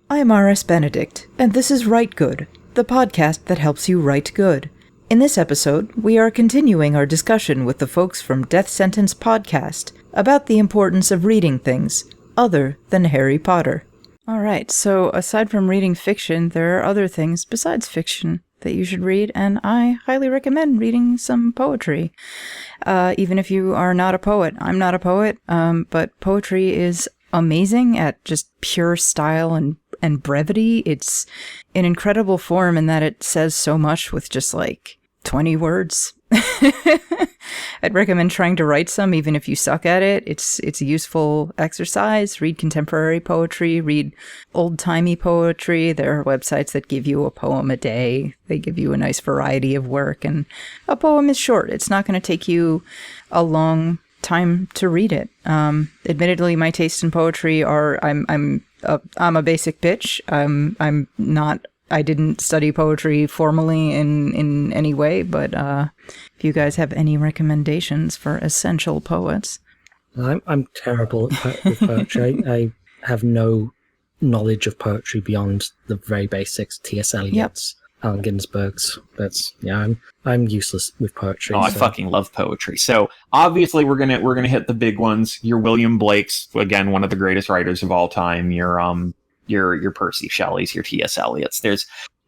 I'm R.S. Benedict, and this is Write Good, the podcast that helps you write good. In this episode, we are continuing our discussion with the folks from Death Sentence Podcast about the importance of reading things other than Harry Potter. Alright, so aside from reading fiction, there are other things besides fiction that you should read, and I highly recommend reading some poetry. Even if you are not a poet. I'm not a poet, but poetry is amazing at just pure style and brevity. It's an incredible form in that it says so much with just like 20 words. I'd recommend trying to write some, even if you suck at it. It's a useful exercise. Read contemporary poetry, read old-timey poetry. There are websites that give you a poem a day. They give you a nice variety of work, and a poem is short. It's not going to take you a long time to read it. Admittedly, my taste in poetry are I'm a basic bitch. I didn't study poetry formally in any way, but if you guys have any recommendations for essential poets. I'm terrible with poetry. I have no knowledge of poetry beyond the very basics. T.S. Eliot's, Allen Ginsberg's. I'm useless with poetry. I fucking love poetry. So obviously we're gonna hit the big ones. Your William Blake's, again, one of the greatest writers of all time. Your Percy Shelley's, your T.S. Eliot's.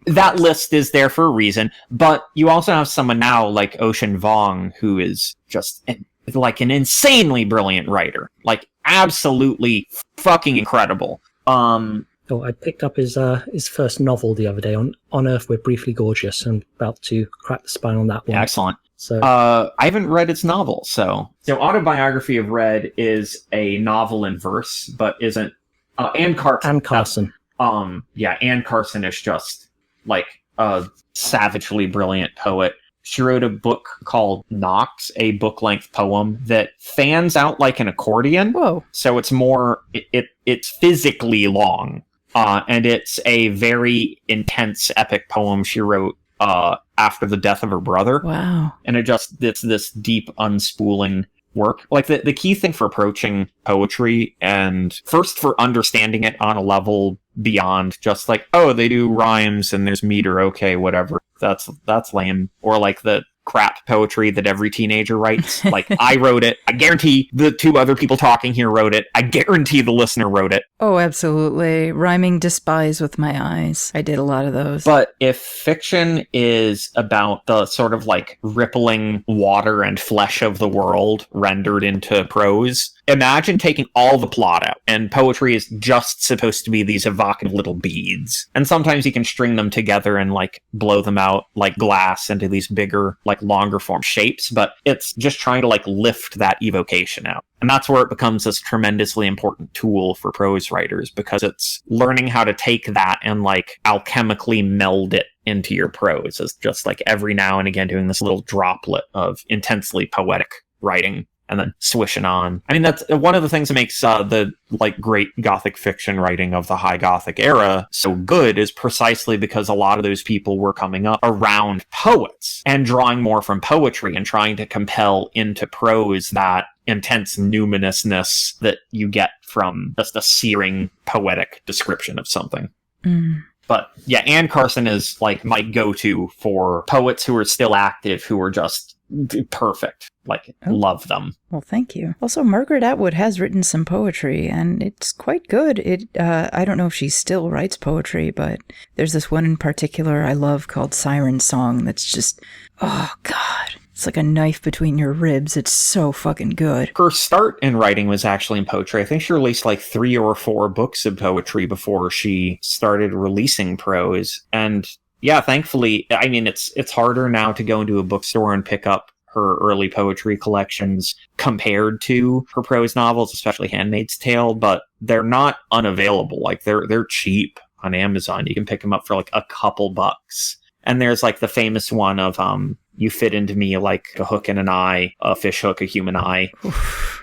That list is there for a reason, but you also have someone now like Ocean Vuong, who is just like an insanely brilliant writer, like absolutely fucking incredible. I picked up his first novel the other day. On Earth We're Briefly Gorgeous, and about to crack the spine on that one. Excellent. So I haven't read its novel, so Autobiography of Red is a novel in verse, but isn't. Anne Carson. Anne Carson is just like a savagely brilliant poet. She wrote a book called Knox, a book-length poem that fans out like an accordion. Whoa! So it's more it's physically long, and it's a very intense, epic poem she wrote after the death of her brother. Wow! And it's this deep unspooling work. Like the key thing for approaching poetry, and first for understanding it on a level beyond just like, oh, they do rhymes and there's meter, okay, whatever, that's lame, or like the crap poetry that every teenager writes. Like, I wrote it. I guarantee the two other people talking here wrote it. I guarantee the listener wrote it. Oh, absolutely. Rhyming despise with my eyes. I did a lot of those. But if fiction is about the sort of like rippling water and flesh of the world rendered into prose, imagine taking all the plot out, and poetry is just supposed to be these evocative little beads. And sometimes you can string them together and like blow them out like glass into these bigger, like longer form shapes, but it's just trying to like lift that evocation out. And that's where it becomes this tremendously important tool for prose writers, because it's learning how to take that and like alchemically meld it into your prose, as just like every now and again doing this little droplet of intensely poetic writing and then swishing on. I mean, that's one of the things that makes the like great Gothic fiction writing of the High Gothic era so good, is precisely because a lot of those people were coming up around poets and drawing more from poetry and trying to compel into prose that intense numinousness that you get from just a searing poetic description of something. But yeah, Anne Carson is like my go-to for poets who are still active, who are just perfect. Like, love them. Well, thank you. Also, Margaret Atwood has written some poetry, and it's quite good. I don't know if she still writes poetry, but there's this one in particular I love called Siren Song that's just, oh God. It's like a knife between your ribs. It's so fucking good. Her start in writing was actually in poetry. I think she released like 3 or 4 books of poetry before she started releasing prose. And yeah, thankfully, I mean, it's harder now to go into a bookstore and pick up her early poetry collections compared to her prose novels, especially Handmaid's Tale, but they're not unavailable. Like, they're cheap on Amazon. You can pick them up for like a couple bucks. And there's like the famous one of you fit into me like a hook in an eye, a fish hook, a human eye.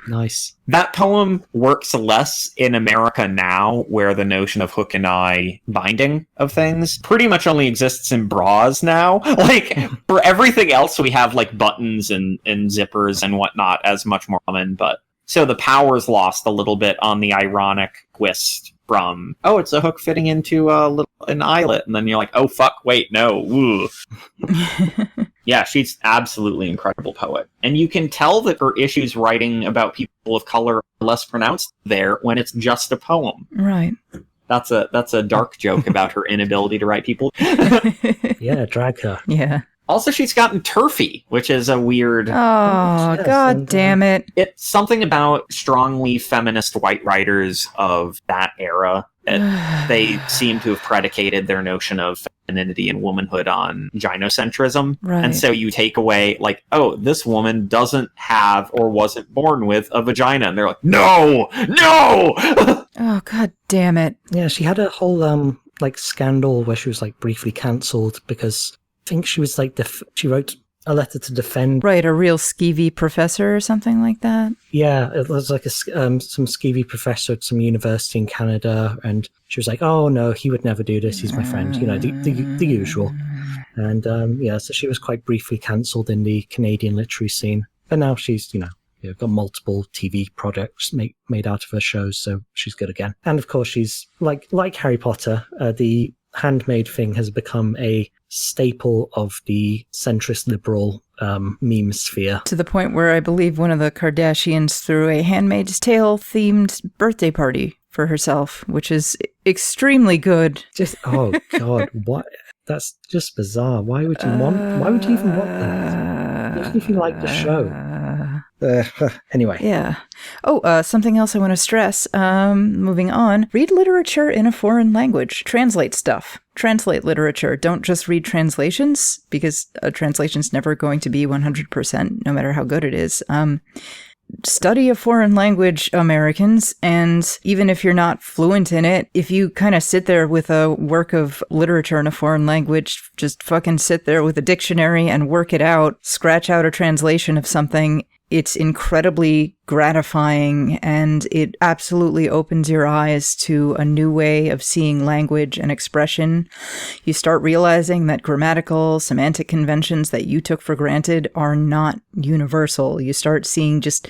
Nice. That poem works less in America now, where the notion of hook and eye binding of things pretty much only exists in bras now. Like, for everything else, we have like buttons and zippers and whatnot as much more common. But so the power's lost a little bit on the ironic twist from, oh, it's a hook fitting into an eyelet, and then you're like, oh fuck, wait, no, ooh. Yeah, she's absolutely incredible poet. And you can tell that her issues writing about people of color are less pronounced there when it's just a poem. Right. That's a dark joke about her inability to write people. Yeah, drag her. Yeah. Also, she's gotten turfy, which is a weird... Oh, Yes, God and, damn it. It's something about strongly feminist white writers of that era. They seem to have predicated their notion of femininity and womanhood on gynocentrism. Right. And so you take away, like, oh, this woman doesn't have or wasn't born with a vagina. And they're like, no! Oh, God damn it. Yeah, she had a whole scandal where she was briefly cancelled because I think she was she wrote a letter to defend. Right, a real skeevy professor or something like that. Yeah, it was some skeevy professor at some university in Canada, and she was like, "Oh no, he would never do this. He's my friend." The usual. And so she was quite briefly cancelled in the Canadian literary scene, but now she's got multiple TV projects made out of her shows, so she's good again. And of course, she's like Harry Potter. The handmade thing has become a staple of the centrist liberal meme sphere. To the point where I believe one of the Kardashians threw a Handmaid's Tale themed birthday party for herself, which is extremely good. Oh God, what? That's just bizarre. Why would you even want that? Even if you like the show. Anyway. Yeah. Oh, something else I want to stress. Moving on. Read literature in a foreign language. Translate stuff. Translate literature. Don't just read translations, because a translation's never going to be 100%, no matter how good it is. Study a foreign language, Americans, and even if you're not fluent in it, if you kind of sit there with a work of literature in a foreign language, just fucking sit there with a dictionary and work it out, scratch out a translation of something. It's incredibly gratifying, and it absolutely opens your eyes to a new way of seeing language and expression. You start realizing that grammatical, semantic conventions that you took for granted are not universal. You start seeing just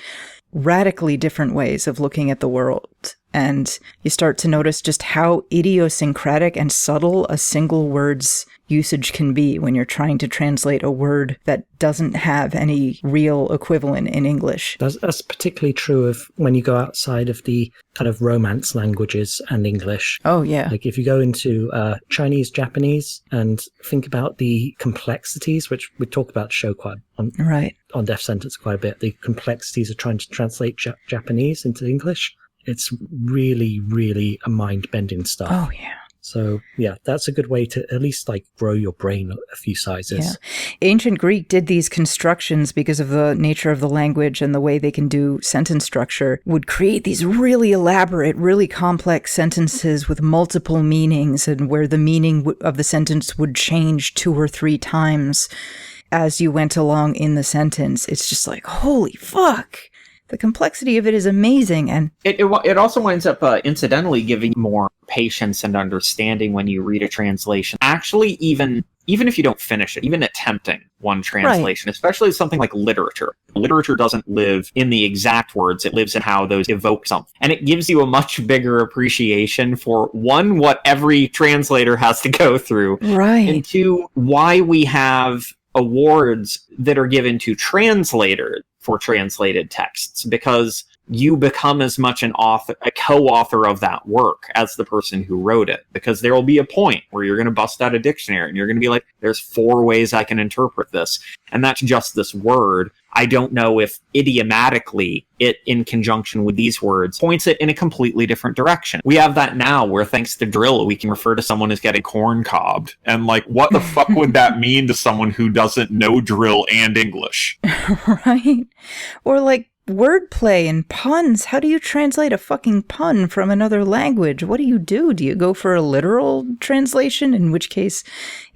radically different ways of looking at the world. And you start to notice just how idiosyncratic and subtle a single word's usage can be when you're trying to translate a word that doesn't have any real equivalent in English. That's particularly true of when you go outside of the kind of Romance languages and English. Oh, yeah. Like if you go into Chinese, Japanese, and think about the complexities, which we talk about the show quite on Death Sentence quite a bit, the complexities of trying to translate Japanese into English. It's really, really a mind-bending stuff. Oh, yeah. So, yeah, that's a good way to at least grow your brain a few sizes. Yeah. Ancient Greek did these constructions because of the nature of the language and the way they can do sentence structure, would create these really elaborate, really complex sentences with multiple meanings, and where the meaning of the sentence would change 2 or 3 times as you went along in the sentence. It's just like, holy fuck. The complexity of it is amazing, and it also winds up incidentally giving more patience and understanding when you read a translation. Actually, even if you don't finish it, even attempting one translation, especially something like literature. Literature doesn't live in the exact words, it lives in how those evoke something. And it gives you a much bigger appreciation for, 1, what every translator has to go through, and 2, why we have awards that are given to translators for translated texts, because you become as much a co-author of that work as the person who wrote it, because there will be a point where you're going to bust out a dictionary and you're going to be like, there's 4 ways I can interpret this, and that's just this word. I don't know if idiomatically it, in conjunction with these words, points it in a completely different direction. We have that now, where thanks to drill, we can refer to someone as getting corn cobbed, and what the fuck would that mean to someone who doesn't know drill and English? Right? Or wordplay and puns. How do you translate a fucking pun from another language? What do you do? Do you go for a literal translation, in which case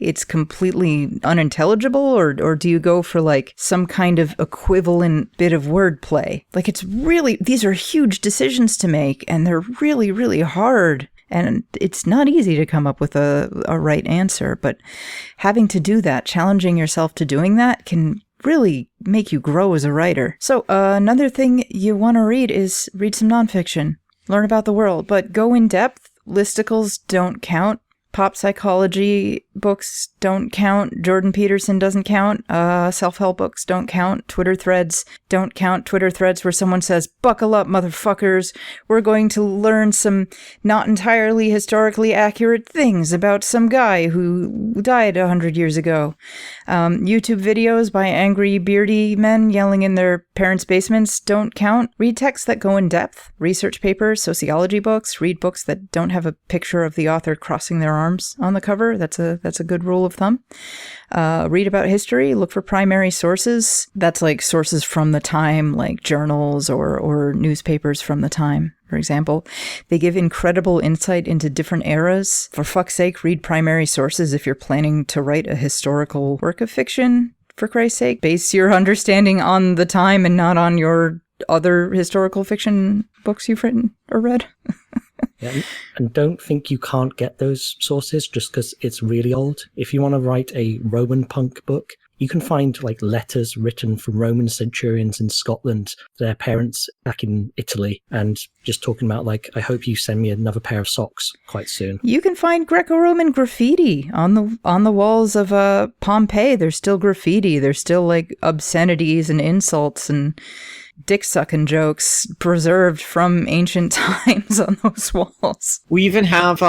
it's completely unintelligible? Or do you go for some kind of equivalent bit of wordplay? These are huge decisions to make, and they're really, really hard. And it's not easy to come up with a right answer, but having to do that, challenging yourself to doing that, can really make you grow as a writer. So another thing you want to read is read some nonfiction. Learn about the world, but go in depth listicles don't count. Pop psychology books don't count. Jordan Peterson doesn't count. Self-help books don't count. Twitter threads don't count. Twitter threads where someone says, "Buckle up, motherfuckers. We're going to learn some not entirely historically accurate things about some guy who died 100 years ago." YouTube videos by angry, beardy men yelling in their parents' basements don't count. Read texts that go in depth. Research papers, sociology books. Read books that don't have a picture of the author crossing their arms on the cover. That's a good rule of thumb. Read about history. Look for primary sources. That's like sources from the time, like journals or newspapers from the time, for example. They give incredible insight into different eras. For fuck's sake, read primary sources if you're planning to write a historical work of fiction. For Christ's sake, base your understanding on the time and not on your other historical fiction books you've written or read. Yeah, and don't think you can't get those sources just because it's really old. If you want to write a Roman punk book, you can find like letters written from Roman centurions in Scotland to their parents back in Italy, and just talking about like, I hope you send me another pair of socks quite soon. You can find Greco-Roman graffiti on the walls of Pompeii. There's still graffiti. There's still like obscenities and insults and dick-sucking jokes preserved from ancient times on those walls. We even have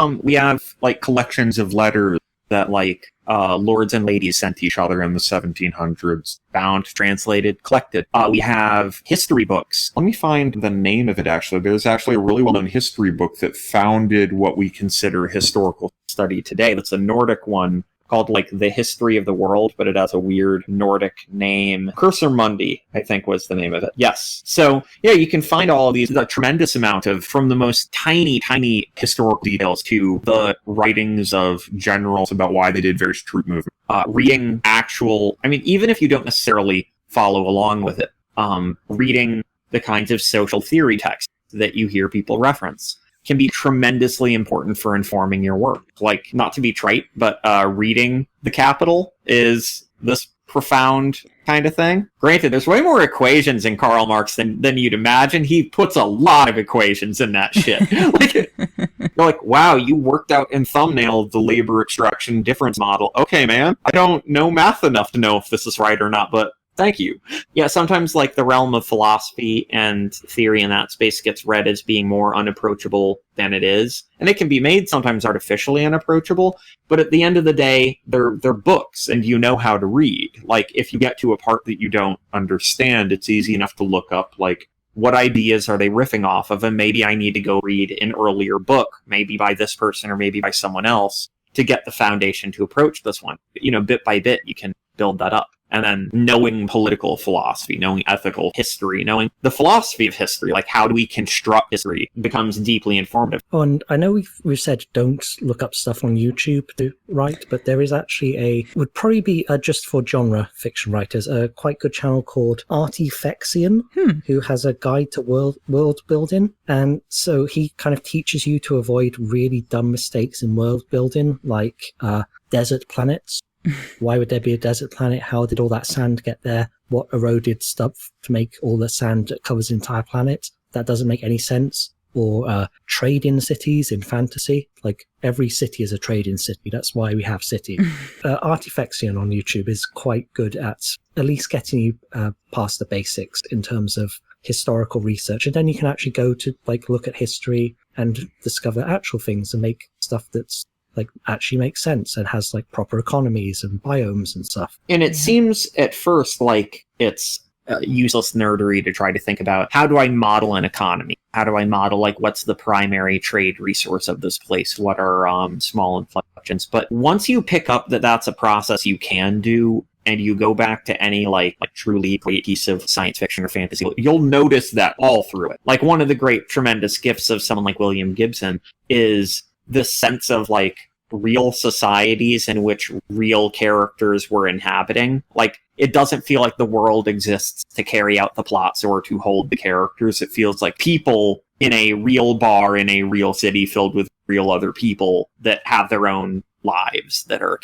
like collections of letters that like lords and ladies sent each other in the 1700s, bound, translated, collected. We have history books. Let me find the name of it, actually. There's actually a really well-known history book that founded what we consider historical study today. That's a Nordic one called like The History of the World, but it has a weird Nordic name. Cursor Mundi, I think was the name of it. Yes. So yeah, you can find all of these, a tremendous amount of, from the most tiny historical details to the writings of generals about why they did various troop movements. Reading actual, I mean, even if you don't necessarily follow along with it, reading the kinds of social theory texts that you hear people reference can be tremendously important for informing your work. Like, not to be trite, but reading The Capital is this profound kind of thing. Granted, there's way more equations in Karl Marx than you'd imagine. He puts a lot of equations in that shit. You're like, wow, you worked out in Thumbnail the labor extraction difference model. Okay, man, I don't know math enough to know if this is right or not, but thank you. Yeah, sometimes like the realm of philosophy and theory in that space gets read as being more unapproachable than it is. And it can be made sometimes artificially unapproachable, but at the end of the day, they're books and you know how to read. Like if you get to a part that you don't understand, it's easy enough to look up like, what ideas are they riffing off of? And maybe I need to go read an earlier book, maybe by this person or maybe by someone else, to get the foundation to approach this one. You know, bit by bit, you can build that up. And then knowing political philosophy, knowing ethical history, knowing the philosophy of history, like how do we construct history, becomes deeply informative. Oh, and I know we've said don't look up stuff on YouTube to write, but there is actually would probably be just for genre fiction writers, a quite good channel called Artifexion, who has a guide to world building. And so he kind of teaches you to avoid really dumb mistakes in world building, like desert planets. Why would there be a desert planet? How did all that sand get there? What eroded stuff to make all the sand that covers the entire planet? That doesn't make any sense. Or trade-in cities in fantasy. Like, every city is a trade-in city. That's why we have cities. Artifexion on YouTube is quite good at least getting you past the basics in terms of historical research. And then you can actually go to, like, look at history and discover actual things and make stuff that's like actually makes sense and has like proper economies and biomes and stuff. And it seems at first like it's useless nerdery to try to think about, how do I model an economy? How do I model like what's the primary trade resource of this place? What are small inflections? But once you pick up that that's a process you can do, and you go back to any like truly great piece of science fiction or fantasy, you'll notice that all through it. Like one of the great tremendous gifts of someone like William Gibson is the sense of like real societies in which real characters were inhabiting. Like it doesn't feel like the world exists to carry out the plots or to hold the characters. It feels like people in a real bar in a real city filled with real other people that have their own lives that are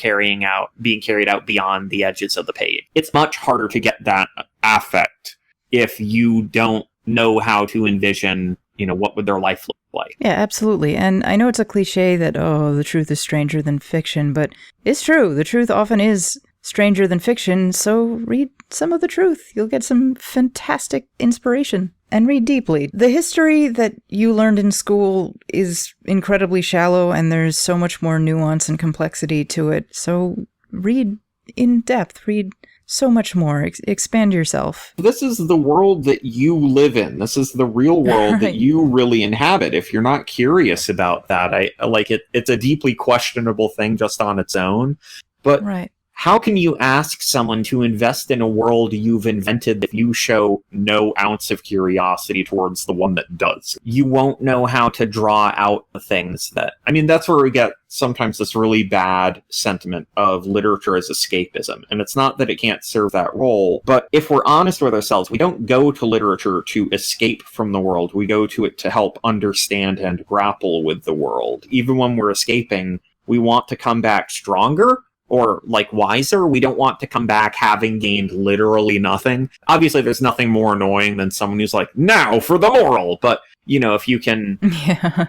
being carried out beyond the edges of the page. It's much harder to get that affect if you don't know how to envision, what would their life look like. Yeah, absolutely. And I know it's a cliche that, the truth is stranger than fiction, but it's true. The truth often is stranger than fiction, so read some of the truth. You'll get some fantastic inspiration. And read deeply. The history that you learned in school is incredibly shallow, and there's so much more nuance and complexity to it. So read in depth. Read so much more. Expand yourself. This is the world that you live in. This is the real world that you really inhabit. If you're not curious about that, I like it. It's a deeply questionable thing just on its own. But right. How can you ask someone to invest in a world you've invented if you show no ounce of curiosity towards the one that does? You won't know how to draw out the things that... I mean, that's where we get sometimes this really bad sentiment of literature as escapism. And it's not that it can't serve that role, but if we're honest with ourselves, we don't go to literature to escape from the world. We go to it to help understand and grapple with the world. Even when we're escaping, we want to come back stronger, or like wiser. We don't want to come back having gained literally nothing. Obviously, there's nothing more annoying than someone who's like, now for the moral. But, you know, if you can... Yeah.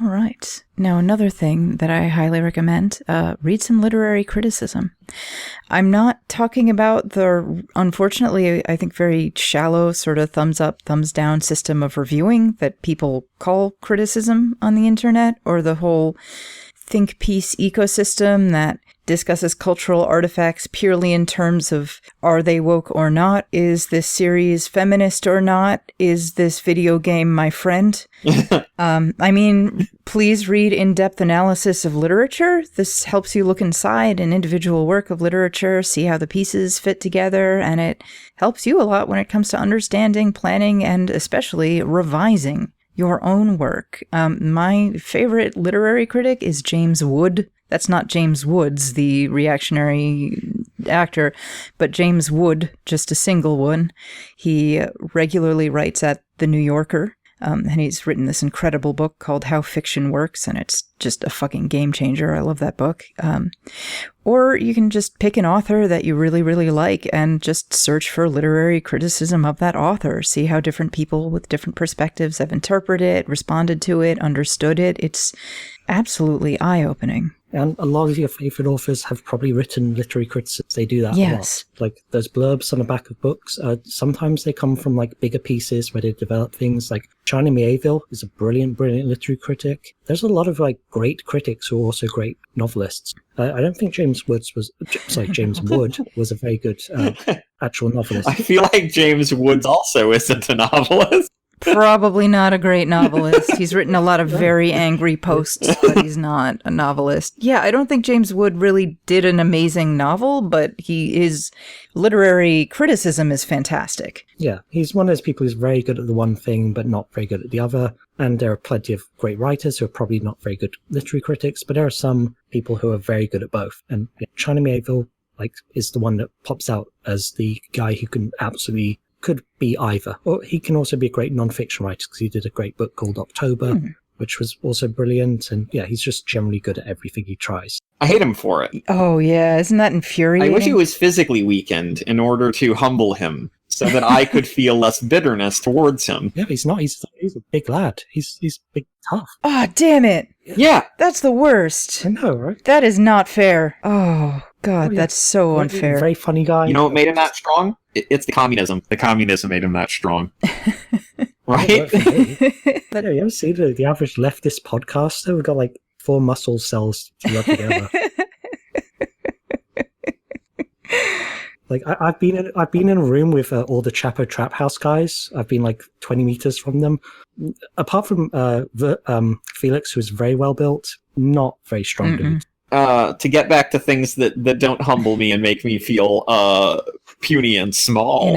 All right. Now, another thing that I highly recommend, read some literary criticism. I'm not talking about the, unfortunately, I think very shallow sort of thumbs up, thumbs down system of reviewing that people call criticism on the internet, or the whole think piece ecosystem that discusses cultural artifacts purely in terms of, are they woke or not? Is this series feminist or not? Is this video game my friend? I mean, please read in-depth analysis of literature. This helps you look inside an individual work of literature, see how the pieces fit together, and it helps you a lot when it comes to understanding, planning, and especially revising your own work. My favorite literary critic is James Wood. That's not James Woods, the reactionary actor, but James Wood, just a single one. He regularly writes at The New Yorker, and he's written this incredible book called How Fiction Works, and it's just a fucking game changer. I love that book. Or you can just pick an author that you really, really like and just search for literary criticism of that author. See how different people with different perspectives have interpreted it, responded to it, understood it. It's absolutely eye-opening. And a lot of your favorite authors have probably written literary criticisms. They do that a lot. Like those blurbs on the back of books. Sometimes they come from like bigger pieces where they develop things. Like China Mieville is a brilliant, brilliant literary critic. There's a lot of like great critics who are also great novelists. I don't think James Wood was a very good actual novelist. I feel like James Woods also isn't a novelist. Probably not a great novelist. He's written a lot of very angry posts, but he's not a novelist. Yeah, I don't think James Wood really did an amazing novel, but his literary criticism is fantastic. Yeah, he's one of those people who's very good at the one thing, but not very good at the other. And there are plenty of great writers who are probably not very good literary critics, but there are some people who are very good at both. And China Mieville, is the one that pops out as the guy who could be either. Or he can also be a great non-fiction writer because he did a great book called October, which was also brilliant. And yeah, he's just generally good at everything he tries. I hate him for it. Oh yeah, isn't that infuriating? I wish he was physically weakened in order to humble him so that I could feel less bitterness towards him. Yeah, but he's not. He's a big lad. He's big tough. Oh, damn it. Yeah. That's the worst. I know, right? That is not fair. Oh, God, that's so unfair. Very funny guy. You know what made him that strong? It's the communism. The communism made him that strong. Right? Yeah, you ever see the average leftist podcaster? We've got 4 muscle cells to rub together. I've been in a room with all the Chapo Trap House guys. I've been 20 meters from them. Apart from Felix, who's very well built, not very strong dude. To get back to things that don't humble me and make me feel puny and small.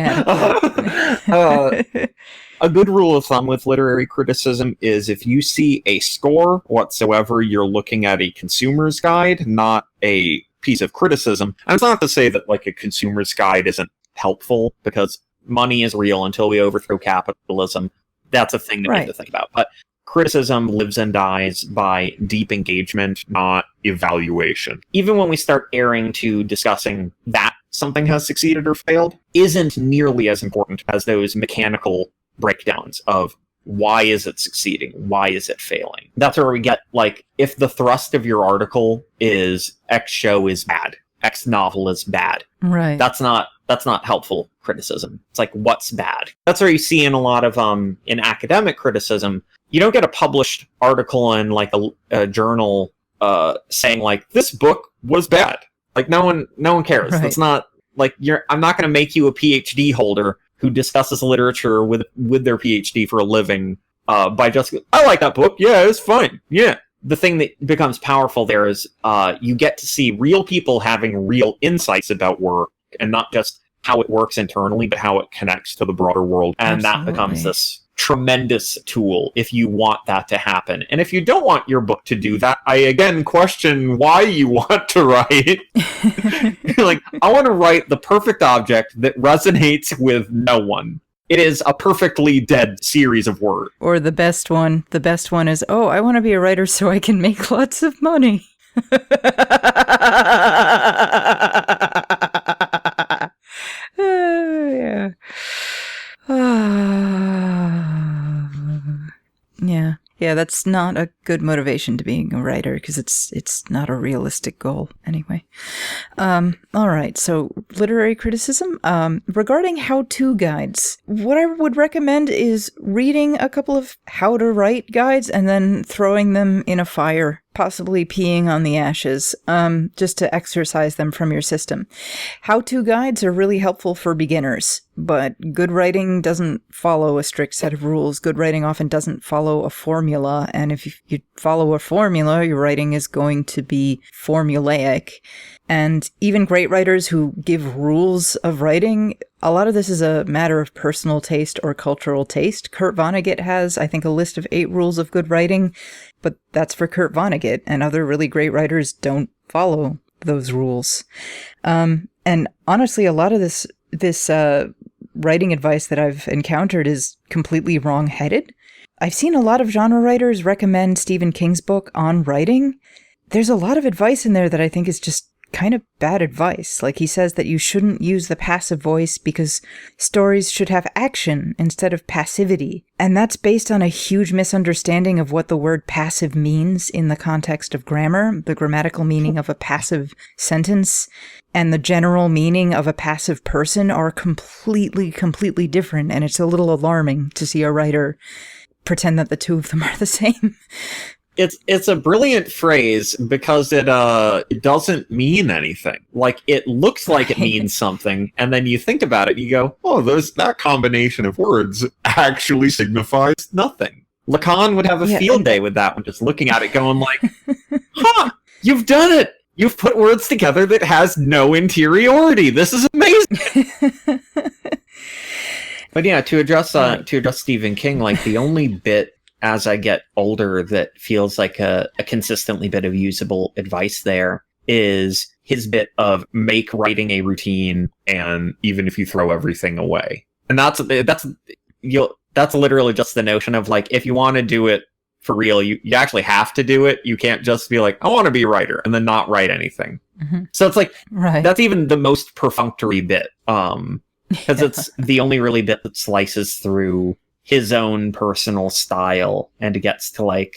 A good rule of thumb with literary criticism is if you see a score whatsoever, you're looking at a consumer's guide, not a piece of criticism. And it's not to say that a consumer's guide isn't helpful, because money is real until we overthrow capitalism. That's a thing that we have to think about. But criticism lives and dies by deep engagement, not evaluation. Even when we start erring to discussing that something has succeeded or failed, isn't nearly as important as those mechanical breakdowns of why is it succeeding? Why is it failing? That's where we get, like, if the thrust of your article is X show is bad, X novel is bad. Right. That's not helpful criticism. It's like, what's bad? That's where you see in a lot of in academic criticism, you don't get a published article in like a journal saying like, this book was bad. Like, no one cares. Right. That's not like I'm not going to make you a PhD holder who discusses literature with their PhD for a living by just, I like that book. Yeah, it's fine. Yeah. The thing that becomes powerful there is you get to see real people having real insights about work, and not just how it works internally, but how it connects to the broader world. And Absolutely. that becomes this tremendous tool if you want that to happen. And if you don't want your book to do that, I again question why you want to write. Like, I want to write the perfect object that resonates with no one. It is a perfectly dead series of words. Or the best one. The best one is, oh, I want to be a writer so I can make lots of money. Yeah. Yeah, that's not a good motivation to being a writer, because it's not a realistic goal anyway. All right, so literary criticism. Regarding how-to guides, what I would recommend is reading a couple of how-to-write guides and then throwing them in a fire, possibly peeing on the ashes, just to exercise them from your system. How-to guides are really helpful for beginners, but good writing doesn't follow a strict set of rules. Good writing often doesn't follow a formula, and if you follow a formula, your writing is going to be formulaic. And even great writers who give rules of writing, a lot of this is a matter of personal taste or cultural taste. Kurt Vonnegut has, I think, a list of 8 rules of good writing, but that's for Kurt Vonnegut, and other really great writers don't follow those rules. And honestly, a lot of this writing advice that I've encountered is completely wrong-headed. I've seen a lot of genre writers recommend Stephen King's book on writing. There's a lot of advice in there that I think is just kind of bad advice. Like, he says that you shouldn't use the passive voice because stories should have action instead of passivity. And that's based on a huge misunderstanding of what the word passive means in the context of grammar. The grammatical meaning of a passive sentence and the general meaning of a passive person are completely different. And it's a little alarming to see a writer pretend that the two of them are the same. It's a brilliant phrase because it doesn't mean anything. Like, it looks like it means something, and then you think about it, and you go, oh, that combination of words actually signifies nothing. Lacan would have a field day with that one, just looking at it going like, huh, you've done it! You've put words together that has no interiority. This is amazing! But yeah, to address Stephen King, like, the only bit as I get older that feels like a consistently bit of usable advice there is his bit of make writing a routine, and even if you throw everything away. And that's literally just the notion of, like, if you want to do it for real, you actually have to do it. You can't just be like, I want to be a writer, and then not write anything. Mm-hmm. So it's like, right. That's even the most perfunctory bit, because it's the only really bit that slices through his own personal style, and it gets to, like,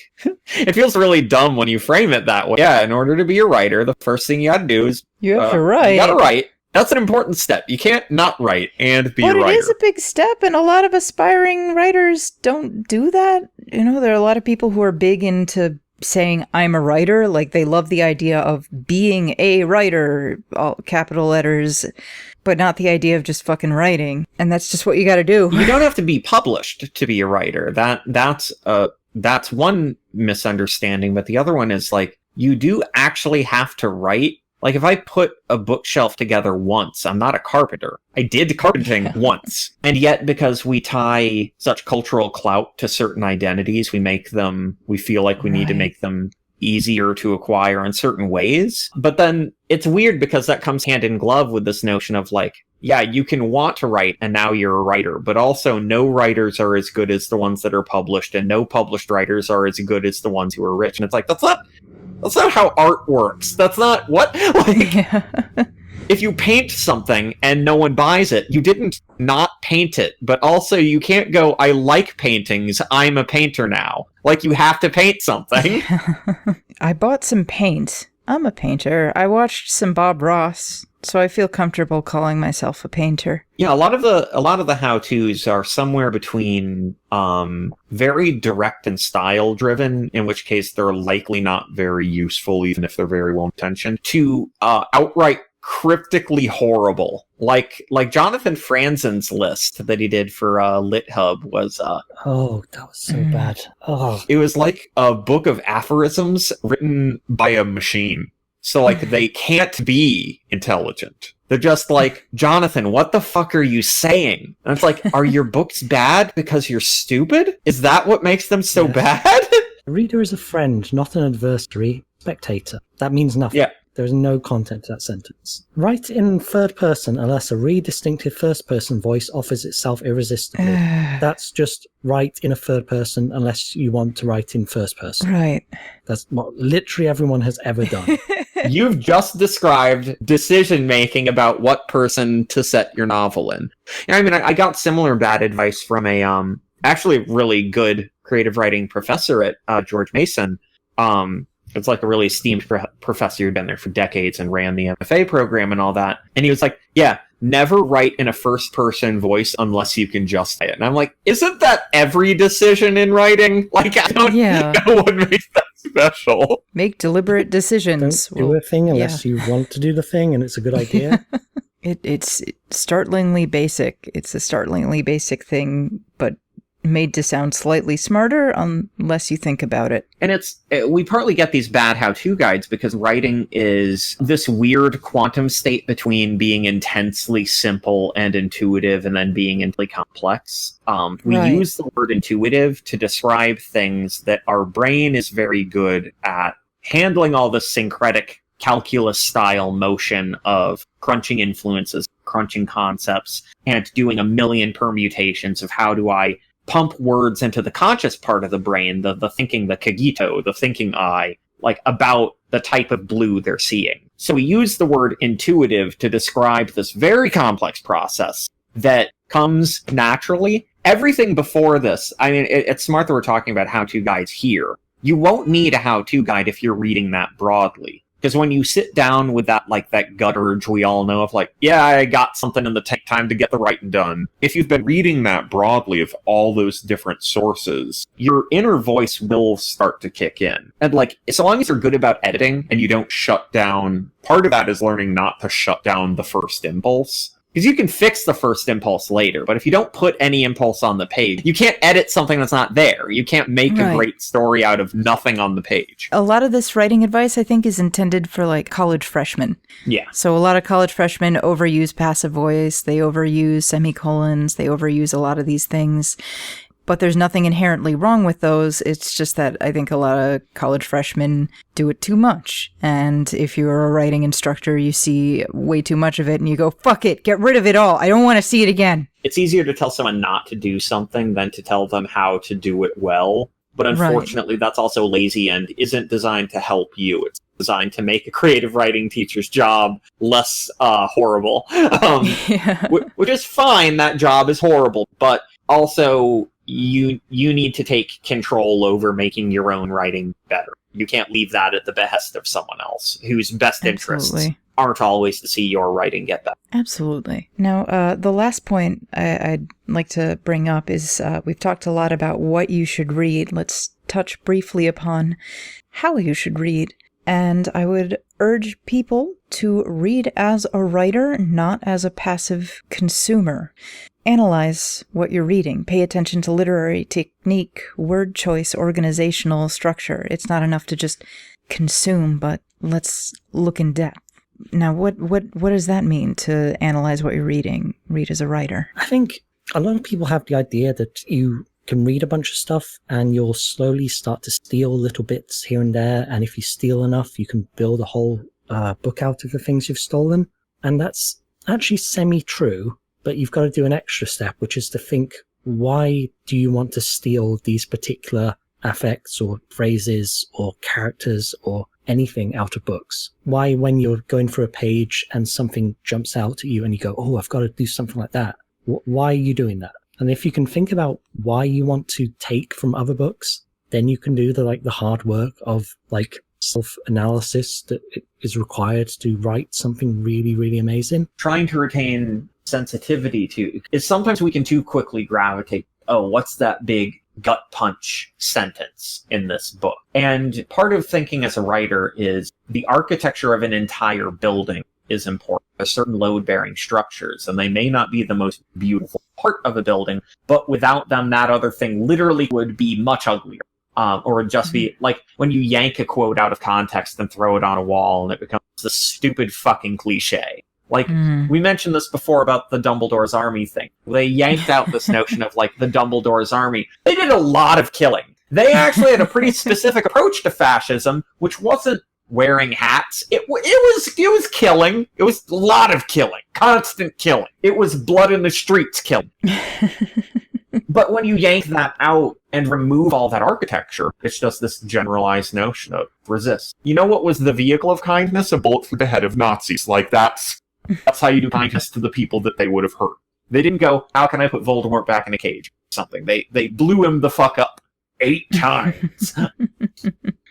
it feels really dumb when you frame it that way. Yeah, in order to be a writer, the first thing you gotta do is you have to write. You gotta write. That's an important step. You can't not write and be a writer. But it is a big step, and a lot of aspiring writers don't do that. You know, there are a lot of people who are big into saying, I'm a writer. Like, they love the idea of being a writer, all capital letters, but not the idea of just fucking writing. And that's just what you gotta do. You don't have to be published to be a writer. That's one misunderstanding, but the other one is, like, you do actually have to write. Like, if I put a bookshelf together once, I'm not a carpenter. I did carpenting once. And yet, because we tie such cultural clout to certain identities, we feel like we need to make them easier to acquire in certain ways. But then it's weird because that comes hand in glove with this notion of, like, yeah, you can want to write and now you're a writer, but also no writers are as good as the ones that are published, and no published writers are as good as the ones who are rich. And it's like, that's not how art works. That's not what, like, if you paint something and no one buys it, you didn't not paint it. But also, you can't go, I like paintings, I'm a painter now. Like, you have to paint something. I bought some paint. I'm a painter. I watched some Bob Ross, so I feel comfortable calling myself a painter. Yeah, a lot of the how-tos are somewhere between very direct and style driven, in which case they're likely not very useful, even if they're very well intentioned, to outright cryptically horrible. Like Jonathan Franzen's list that he did for LitHub was oh, that was so bad. Oh, it was like a book of aphorisms written by a machine. So, like, they can't be intelligent. They're just like, Jonathan, what the fuck are you saying? And it's like, are your books bad because you're stupid? Is that what makes them so bad? The reader is a friend, not an adversary. Spectator. That means nothing. Yeah. There is no content to that sentence. Write in third person unless a really distinctive first person voice offers itself irresistibly. That's just write in a third person unless you want to write in first person. Right. That's what literally everyone has ever done. You've just described decision-making about what person to set your novel in. I mean, I got similar bad advice from a actually really good creative writing professor at George Mason. It's like a really esteemed professor who'd been there for decades and ran the MFA program and all that. And he was like, yeah, never write in a first-person voice unless you can justify it. And I'm like, isn't that every decision in writing? Like, I don't know what makes that special. Make deliberate decisions. Don't do a thing unless you want to do the thing and it's a good idea. It's startlingly basic. It's a startlingly basic thing, but made to sound slightly smarter unless you think about it. And we partly get these bad how-to guides because writing is this weird quantum state between being intensely simple and intuitive and then being intensely complex. We use the word intuitive to describe things that our brain is very good at handling, all the syncretic calculus-style motion of crunching influences, crunching concepts, and doing a million permutations of how do I pump words into the conscious part of the brain, the thinking, the cogito, the thinking eye, like about the type of blue they're seeing. So we use the word intuitive to describe this very complex process that comes naturally. Everything before this, I mean, it's smart that we're talking about how-to guides here. You won't need a how-to guide if you're reading that broadly. Because when you sit down with that gut urge we all know of like, yeah, I got something in the time to get the writing done. If you've been reading that broadly of all those different sources, your inner voice will start to kick in. And like, so long as you're good about editing and you don't shut down, part of that is learning not to shut down the first impulse. Because you can fix the first impulse later, but if you don't put any impulse on the page, you can't edit something that's not there. You can't make a great story out of nothing on the page. A lot of this writing advice, I think, is intended for like college freshmen. Yeah. So a lot of college freshmen overuse passive voice, they overuse semicolons, they overuse a lot of these things. But there's nothing inherently wrong with those. It's just that I think a lot of college freshmen do it too much. And if you're a writing instructor, you see way too much of it and you go, fuck it, get rid of it all. I don't want to see it again. It's easier to tell someone not to do something than to tell them how to do it well. But unfortunately, that's also lazy and isn't designed to help you. It's designed to make a creative writing teacher's job less horrible. Which is fine, that job is horrible. But also, you need to take control over making your own writing better. You can't leave that at the behest of someone else whose best interests aren't always to see your writing get better. Absolutely. Now, the last point I'd like to bring up is we've talked a lot about what you should read. Let's touch briefly upon how you should read. And I would urge people to read as a writer, not as a passive consumer. Analyze what you're reading. Pay attention to literary technique, word choice, organizational structure. It's not enough to just consume, but let's look in depth. Now, what does that mean to analyze what you're reading, read as a writer? I think a lot of people have the idea that you can read a bunch of stuff and you'll slowly start to steal little bits here and there. And if you steal enough, you can build a whole book out of the things you've stolen. And that's actually semi-true. But you've got to do an extra step, which is to think, why do you want to steal these particular affects or phrases or characters or anything out of books? Why, when you're going through a page and something jumps out at you and you go, oh, I've got to do something like that. Why are you doing that? And if you can think about why you want to take from other books, then you can do the hard work of self-analysis that is required to write something really, really amazing. Trying to retain sensitivity to is sometimes we can too quickly gravitate, oh, what's that big gut punch sentence in this book? And part of thinking as a writer is the architecture of an entire building is important. There's certain load-bearing structures, and they may not be the most beautiful part of a building, but without them, that other thing literally would be much uglier. Or just be like when you yank a quote out of context and throw it on a wall and it becomes this stupid fucking cliche. Like, we mentioned this before about the Dumbledore's army thing. They yanked out this notion of, like, the Dumbledore's army. They did a lot of killing. They actually had a pretty specific approach to fascism, which wasn't wearing hats. It was killing. It was a lot of killing. Constant killing. It was blood in the streets killing. But when you yank that out and remove all that architecture, it's just this generalized notion of resist. You know what was the vehicle of kindness? A bullet through the head of Nazis. Like, that's how you do kindness to the people that they would have hurt. They didn't go, how can I put Voldemort back in a cage? Something. They blew him the fuck up 8 times.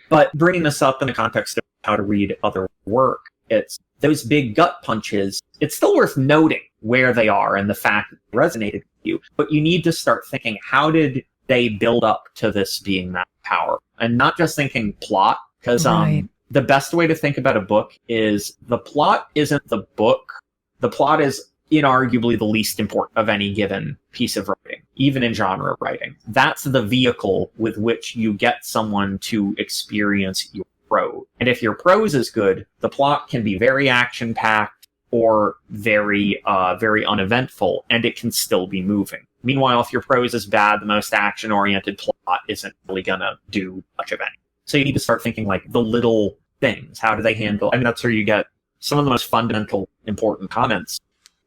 But bringing this up in the context of how to read other work, it's those big gut punches. It's still worth noting where they are and the fact that it resonated with you. But you need to start thinking, how did they build up to this being that power? And not just thinking plot, because the best way to think about a book is the plot isn't the book. The plot is inarguably the least important of any given piece of writing, even in genre writing. That's the vehicle with which you get someone to experience your prose. And if your prose is good, the plot can be very action-packed or very uneventful, and it can still be moving. Meanwhile, if your prose is bad, the most action-oriented plot isn't really gonna do much of anything. So you need to start thinking, like, the little things. How do they handle? I mean, that's where you get some of the most fundamental, important comments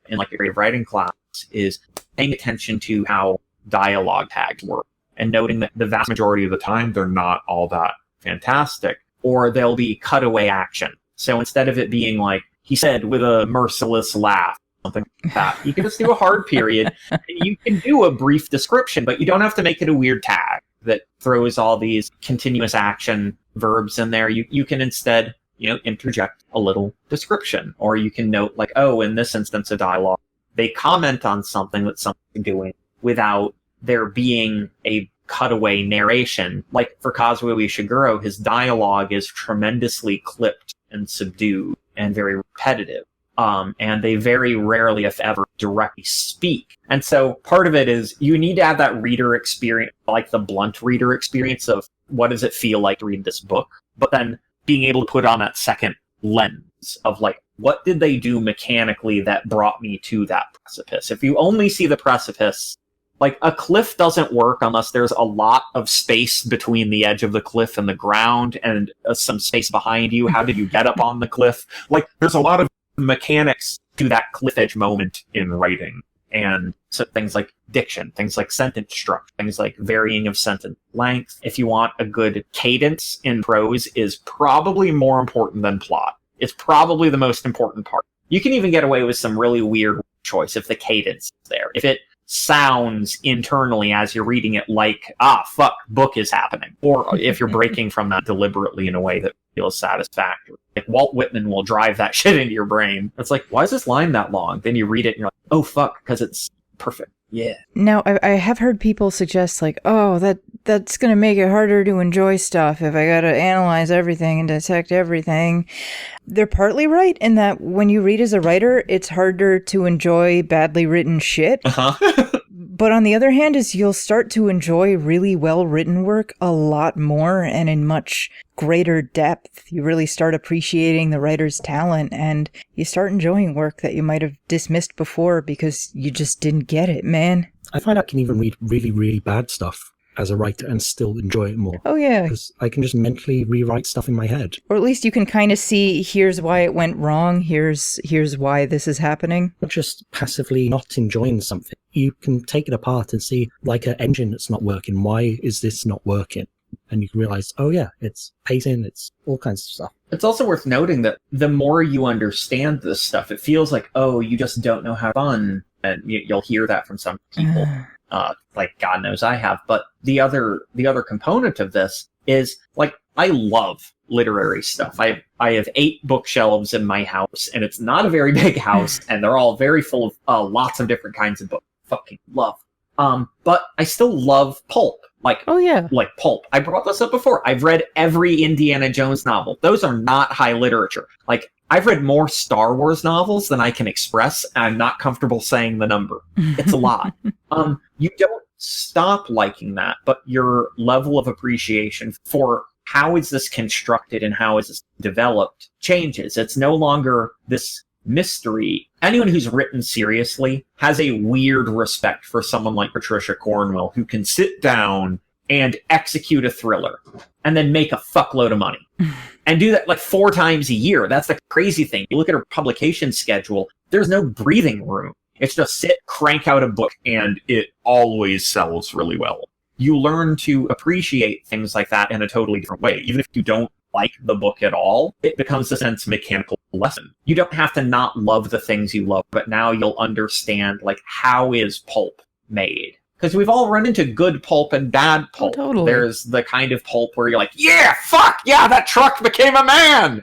in, like, a creative writing class is paying attention to how dialogue tags work and noting that the vast majority of the time they're not all that fantastic, or they'll be cutaway action. So instead of it being like, he said with a merciless laugh, something like that, you can just do a hard period and you can do a brief description, but you don't have to make it a weird tag that throws all these continuous action verbs in there. You can instead, interject a little description, or you can note, like, oh, in this instance of dialogue, they comment on something that someone's doing without there being a cutaway narration. Like for Kazuo Ishiguro, his dialogue is tremendously clipped and subdued and very repetitive. And they very rarely, if ever, directly speak. And so part of it is you need to have that reader experience, like the blunt reader experience of what does it feel like to read this book? But then being able to put on that second lens of, like, what did they do mechanically that brought me to that precipice? If you only see the precipice, like, a cliff doesn't work unless there's a lot of space between the edge of the cliff and the ground and some space behind you. How did you get up on the cliff? Like, there's a lot of mechanics to that cliff edge moment in writing. And so things like diction, things like sentence structure, things like varying of sentence length. If you want a good cadence in prose, is probably more important than plot. It's probably the most important part. You can even get away with some really weird choice if the cadence is there. If it sounds internally as you're reading it like, fuck, book is happening. Or if you're breaking from that deliberately in a way that feels satisfactory. Like Walt Whitman will drive that shit into your brain. It's like, why is this line that long? Then you read it and you're like, oh fuck, because it's perfect. Yeah. Now, I have heard people suggest, like, oh, that's going to make it harder to enjoy stuff if I got to analyze everything and dissect everything. They're partly right in that when you read as a writer, it's harder to enjoy badly written shit. But on the other hand, is you'll start to enjoy really well-written work a lot more and in much greater depth. You really start appreciating the writer's talent, and you start enjoying work that you might have dismissed before because you just didn't get it, man. I find I can even read really, really bad stuff as a writer and still enjoy it more. Oh, yeah. Because I can just mentally rewrite stuff in my head. Or at least you can kind of see, here's why it went wrong, here's why this is happening. Not just passively not enjoying something. You can take it apart and see, like an engine that's not working, why is this not working? and you realize, oh yeah, it's pacing, it's all kinds of stuff. It's also worth noting that the more you understand this stuff, it feels like, oh, you just don't know how to fun. And you'll hear that from some people, like God knows I have. But the other component of this is, like, I love literary stuff. I have 8 bookshelves in my house, and it's not a very big house, and they're all very full of lots of different kinds of books. Fucking love. But I still love pulp. Like, oh yeah, like pulp. I brought this up before. I've read every Indiana Jones novel. Those are not high literature. Like, I've read more Star Wars novels than I can express, and I'm not comfortable saying the number. It's a lot. You don't stop liking that, but your level of appreciation for how is this constructed and how is this developed changes. It's no longer this mystery. Anyone who's written seriously has a weird respect for someone like Patricia Cornwell, who can sit down and execute a thriller and then make a fuckload of money and do that like 4 times a year. That's the crazy thing. You look at her publication schedule, there's no breathing room. It's just sit, crank out a book, and it always sells really well. You learn to appreciate things like that in a totally different way. Even if you don't like the book at all, it becomes a sense mechanical lesson. You don't have to not love the things you love, but now you'll understand, like, how is pulp made? Because we've all run into good pulp and bad pulp. Oh, totally. There's the kind of pulp where you're like, yeah, fuck, yeah, that truck became a man!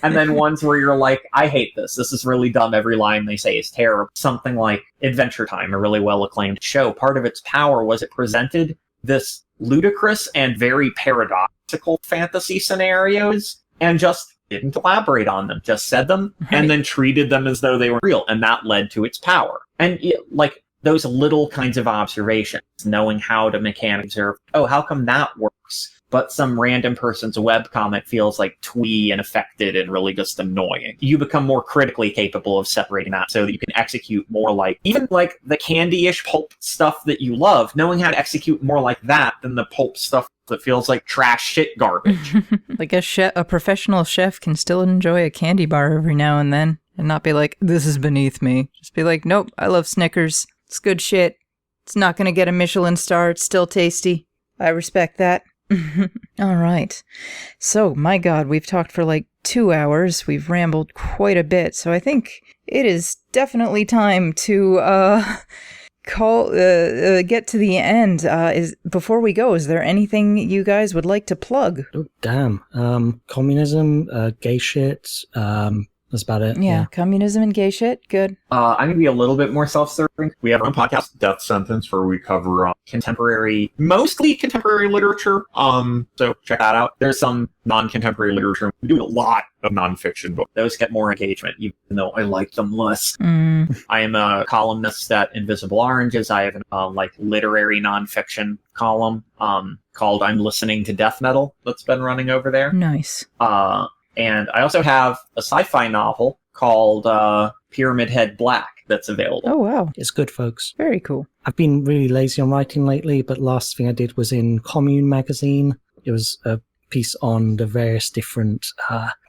And then ones where you're like, I hate this. This is really dumb. Every line they say is terrible. Something like Adventure Time, a really well-acclaimed show. Part of its power was it presented this ludicrous and very paradoxical fantasy scenarios and just didn't elaborate on them. Just said them and then treated them as though they were real. And that led to its power. And like, those little kinds of observations, knowing how to mechanically observe, oh, how come that works? But some random person's webcomic feels like twee and affected and really just annoying. You become more critically capable of separating that so that you can execute more like, even like the candy-ish pulp stuff that you love, knowing how to execute more like that than the pulp stuff that feels like trash shit garbage. Like a professional chef can still enjoy a candy bar every now and then and not be like, this is beneath me. Just be like, nope, I love Snickers. It's good shit. It's not going to get a Michelin star. It's still tasty. I respect that. All right. So, my God, we've talked for like 2 hours. We've rambled quite a bit. So I think it is definitely time to get to the end. Before we go, is there anything you guys would like to plug? Oh, damn. Communism, gay shit, that's about it. Yeah, communism and gay shit. Good. I'm going to be a little bit more self-serving. We have our own podcast, Death Sentence, where we cover mostly contemporary literature. So check that out. There's some non-contemporary literature. We do a lot of nonfiction books. Those get more engagement, even though I like them less. I am a columnist at Invisible Oranges. I have a literary nonfiction column called I'm Listening to Death Metal that's been running over there. Nice. And I also have a sci-fi novel called Pyramid Head Black that's available. Oh, wow. It's good, folks. Very cool. I've been really lazy on writing lately, but last thing I did was in Commune magazine. It was a piece on the various different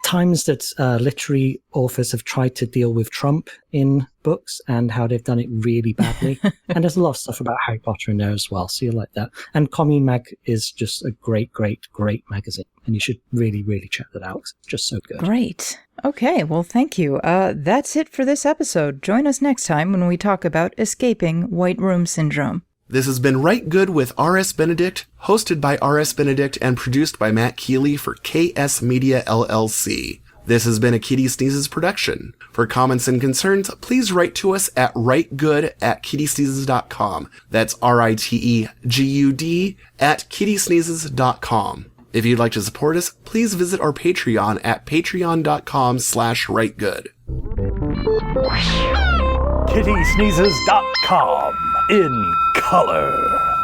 times that literary authors have tried to deal with Trump in books and how they've done it really badly. And there's a lot of stuff about Harry Potter in there as well, so you'll like that. And Commune Mag is just a great, great, great magazine, and you should really, really check that out. It's just so good. Great. Okay, well, thank you. That's it for this episode. Join us next time when we talk about escaping White Room Syndrome. This has been Right Good with R.S. Benedict, hosted by R.S. Benedict and produced by Matt Keeley for KS Media LLC. This has been a Kitty Sneezes production. For comments and concerns, please write to us at writegood@kittysneezes.com. That's RITEGUD @kittysneezes.com. If you'd like to support us, please visit our Patreon at patreon.com/writegood. kittysneezes.com in color.